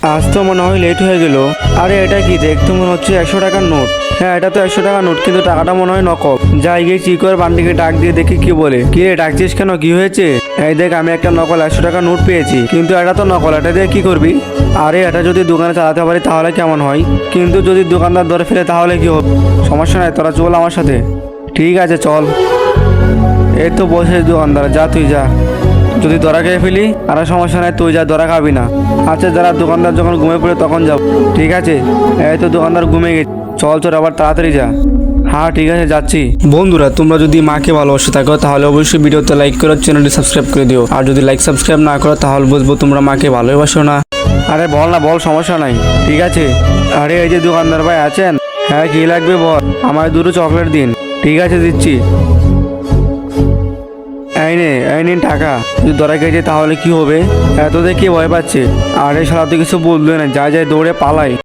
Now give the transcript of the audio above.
আজ তো মনে হয় লেট হয়ে গেল। আরে এটা কি, দেখতে মনে হচ্ছে 100 টাকার নোট। হ্যাঁ এটা তো 100 টাকার নোট, কিন্তু টাকাটা মনে হয় নকল। যাই গিয়ে চিকোর বান্ডিকে ডাক দিয়ে দেখি কি বলে। কি রে ডাকছিস কেন, কি হয়েছে? এই দেখ আমি একটা নকল 100 টাকার নোট পেয়েছি, কিন্তু এটা তো নকল, এটা দিয়ে কি করবি? আরে এটা যদি দোকানে চালাতে পারি তাহলে কেমন হয়, কিন্তু যদি দোকানদার ধরে ফেলে তাহলে কি হবে? সমস্যা নাই, তোরা চল আমার সাথে। ঠিক আছে চল। এই তো বসে দোকানদার, যা তুই যা। যদি ধরা খেয়ে ফেলি আর সমস্যা নাই, তুই যা, ধরা খাবি না। আচ্ছা যারা দোকানদার যখন ঘুমে পড়ে তখন যাব। ঠিক আছে। এই তো দোকানদার ঘুমে গেছে, চল চল আবার তাড়াতাড়ি যা। হ্যাঁ ঠিক আছে যাচ্ছি। বন্ধুরা তোমরা যদি মাকে ভালোবাসে থাকো তাহলে অবশ্যই ভিডিওতে লাইক করো, চ্যানেলটি সাবস্ক্রাইব করে দিও। আর যদি লাইক সাবস্ক্রাইব না করো তাহলে বুঝবো তোমরা মাকে ভালোবাসো না। আরে বল না, বল, সমস্যা নাই। ঠিক আছে। আরে এই যে দোকানদার ভাই আছেন? হ্যাঁ কি লাগবে বল। আমায় দুটো চকলেট দিন। ঠিক আছে দিচ্ছি। এই নিন টাকা। যদি ধরা গেছে তাহলে কি হবে? এত দেখে ভয় পাচ্ছে। আরে শালা তো কিছু বললো না, যা যায় দৌড়ে পালাই।